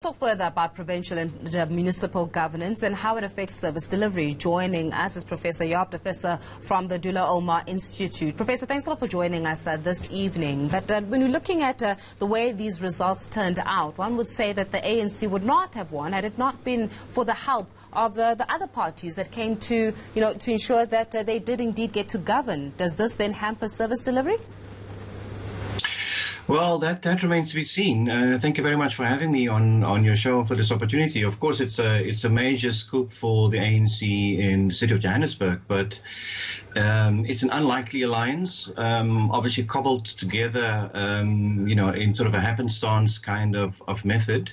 Talk further about provincial and municipal governance and how it affects service delivery. Joining us is Professor Geoff, professor from the Dula Omar Institute. Professor, thanks a lot for joining us this evening. But when you're looking at the way these results turned out, one would say that the ANC would not have won had it not been for the help of the other parties that came to ensure that they did indeed get to govern. Does this then hamper service delivery? Well, that remains to be seen. Thank you very much for having me on your show for this opportunity. Of course, it's a major scoop for the ANC in the city of Johannesburg, but it's an unlikely alliance, obviously cobbled together, in sort of a happenstance kind of method,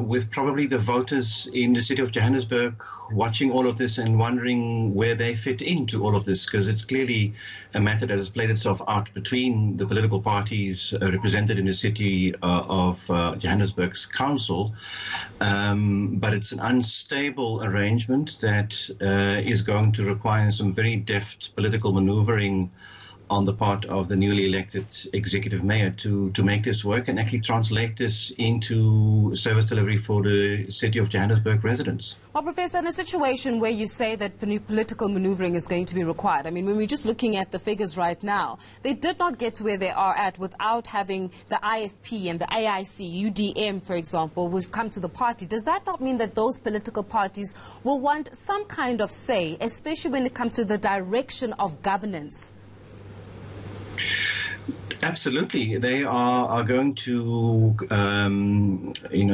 with probably the voters in the city of Johannesburg watching all of this and wondering where they fit into all of this, because it's clearly a matter that has played itself out between the political parties represented in the city of Johannesburg's council. But it's an unstable arrangement that is going to require some very deft political maneuvering on the part of the newly elected executive mayor to make this work and actually translate this into service delivery for the city of Johannesburg residents. Well, Professor, in a situation where you say that political maneuvering is going to be required, I mean, when we're just looking at the figures right now, they did not get to where they are at without having the IFP and the AIC, UDM, for example, we've come to the party. Does that not mean that those political parties will want some kind of say, especially when it comes to the direction of governance? Absolutely. They are going to,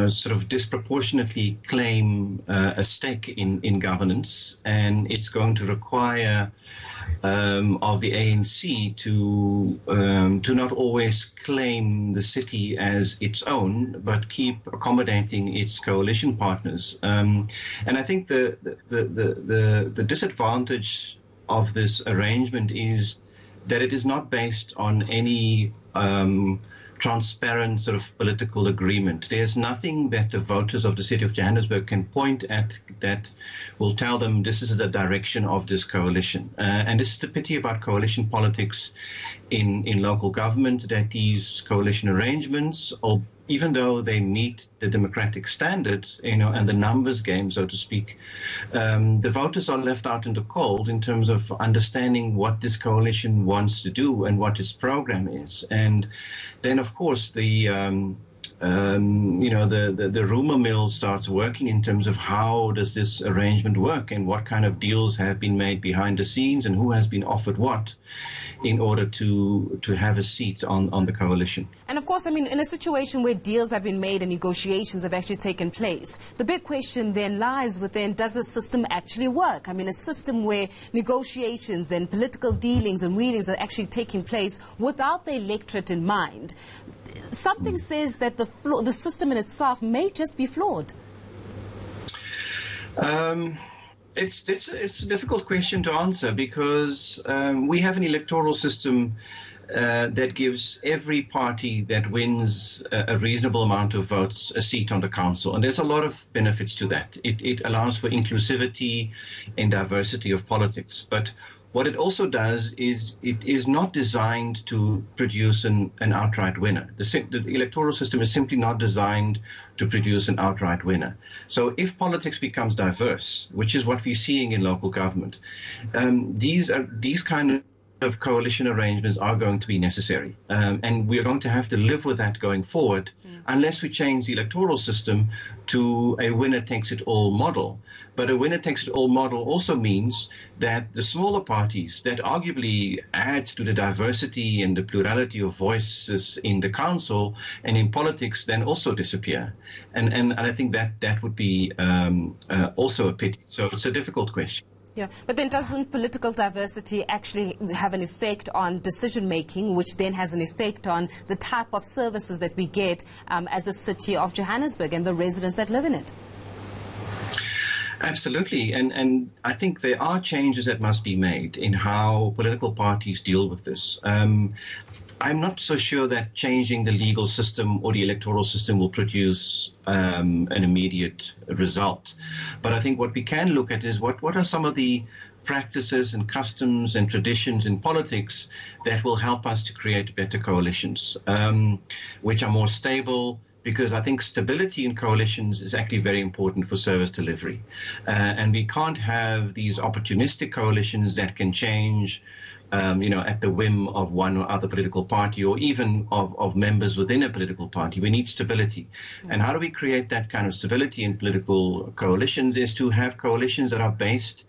sort of disproportionately claim a stake in governance, and it's going to require of the ANC to not always claim the city as its own, but keep accommodating its coalition partners. And I think the disadvantage of this arrangement is that it is not based on any transparent sort of political agreement. There's nothing that the voters of the city of Johannesburg can point at that will tell them this is the direction of this coalition. And this is the pity about coalition politics in local government, that these coalition arrangements, even though they meet the democratic standards, and the numbers game, so to speak, the voters are left out in the cold in terms of understanding what this coalition wants to do and what its program is. And then, of course, the rumor mill starts working in terms of how does this arrangement work and what kind of deals have been made behind the scenes and who has been offered what in order to have a seat on the coalition. And of course, I mean, in a situation where deals have been made and negotiations have actually taken place, the big question then lies within, does the system actually work? I mean, a system where negotiations and political dealings and wheelings are actually taking place without the electorate in mind. Something says that the system in itself may just be flawed. It's a difficult question to answer because we have an electoral system that gives every party that wins a reasonable amount of votes a seat on the council. And there's a lot of benefits to that. It allows for inclusivity and diversity of politics. But what it also does is it is not designed to produce an outright winner. The electoral system is simply not designed to produce an outright winner. So if politics becomes diverse, which is what we're seeing in local government, these kind of coalition arrangements are going to be necessary. And we are going to have to live with that going forward unless we change the electoral system to a winner-takes-it-all model. But a winner-takes-it-all model also means that the smaller parties that arguably add to the diversity and the plurality of voices in the council and in politics then also disappear. And I think that would be also a pity. So it's a difficult question. Yeah, but then doesn't political diversity actually have an effect on decision-making, which then has an effect on the type of services that we get as the city of Johannesburg and the residents that live in it? Absolutely. And I think there are changes that must be made in how political parties deal with this. I'm not so sure that changing the legal system or the electoral system will produce an immediate result. But I think what we can look at is what are some of the practices and customs and traditions in politics that will help us to create better coalitions, which are more stable, because I think stability in coalitions is actually very important for service delivery. And we can't have these opportunistic coalitions that can change at the whim of one or other political party, or even of members within a political party. We need stability. And how do we create that kind of stability in political coalitions is to have coalitions that are based,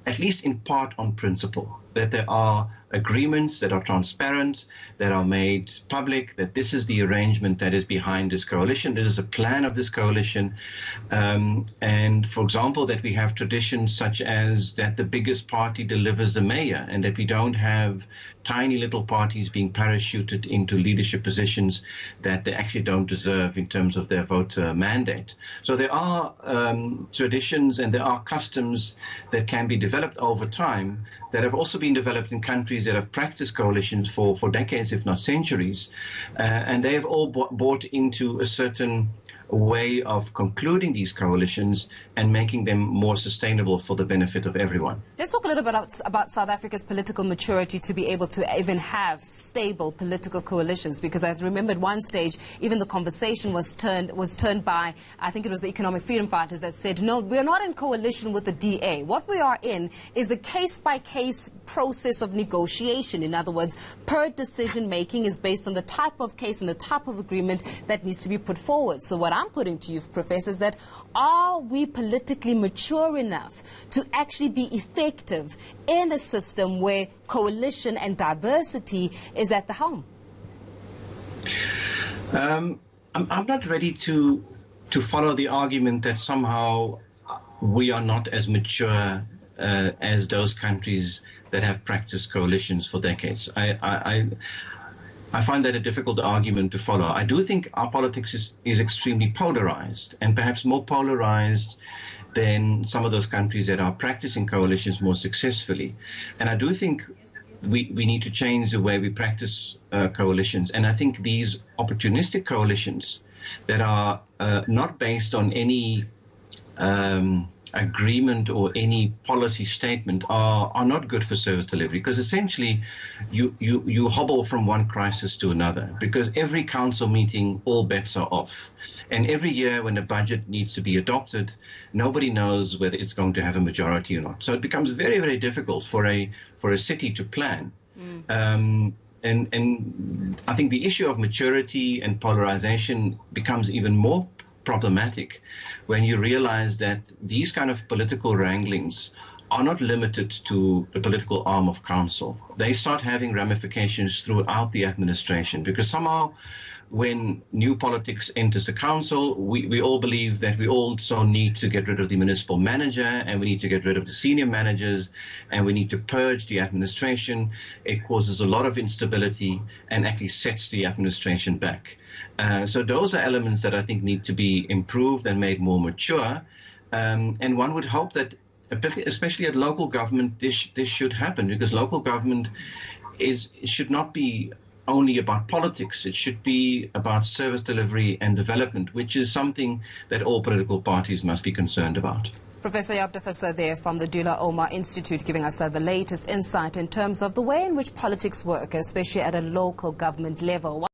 at least in part, on principle, that there are agreements that are transparent, that are made public, that this is the arrangement that is behind this coalition, this is a plan of this coalition, and, for example, that we have traditions such as that the biggest party delivers the mayor, and that we don't have tiny little parties being parachuted into leadership positions that they actually don't deserve in terms of their voter mandate. So there are traditions and there are customs that can be developed over time that have also been developed in countries that have practiced coalitions for decades, if not centuries, and they have all bought into a certain way of concluding these coalitions and making them more sustainable for the benefit of everyone. Let's talk a little bit about South Africa's political maturity to be able to even have stable political coalitions, because I remember at one stage even the conversation was turned by, I think it was the Economic Freedom Fighters, that said, no, we're not in coalition with the DA. What we are in is a case-by-case process of negotiation. In other words, per decision making is based on the type of case and the type of agreement that needs to be put forward. So what I'm putting to you, Professor, is that are we politically mature enough to actually be effective in a system where coalition and diversity is at the helm? I'm not ready to follow the argument that somehow we are not as mature as those countries that have practiced coalitions for decades. I find that a difficult argument to follow. I do think our politics is extremely polarized, and perhaps more polarized than some of those countries that are practicing coalitions more successfully. And I do think we need to change the way we practice coalitions. And I think these opportunistic coalitions that are not based on any agreement or any policy statement are not good for service delivery, because essentially you hobble from one crisis to another, because every council meeting all bets are off, and every year when a budget needs to be adopted, nobody knows whether it's going to have a majority or not. So it becomes very, very difficult for a city to plan. And I think the issue of maturity and polarization becomes even more problematic when you realize that these kind of political wranglings are not limited to the political arm of council. They start having ramifications throughout the administration, because somehow when new politics enters the council, we all believe that we also need to get rid of the municipal manager, and we need to get rid of the senior managers, and we need to purge the administration. It causes a lot of instability and actually sets the administration back. So those are elements that I think need to be improved and made more mature. And one would hope that, especially at local government, this should happen, because local government should not be only about politics. It should be about service delivery and development, which is something that all political parties must be concerned about. Professor Geoff there from the Dula Omar Institute, giving us the latest insight in terms of the way in which politics work, especially at a local government level.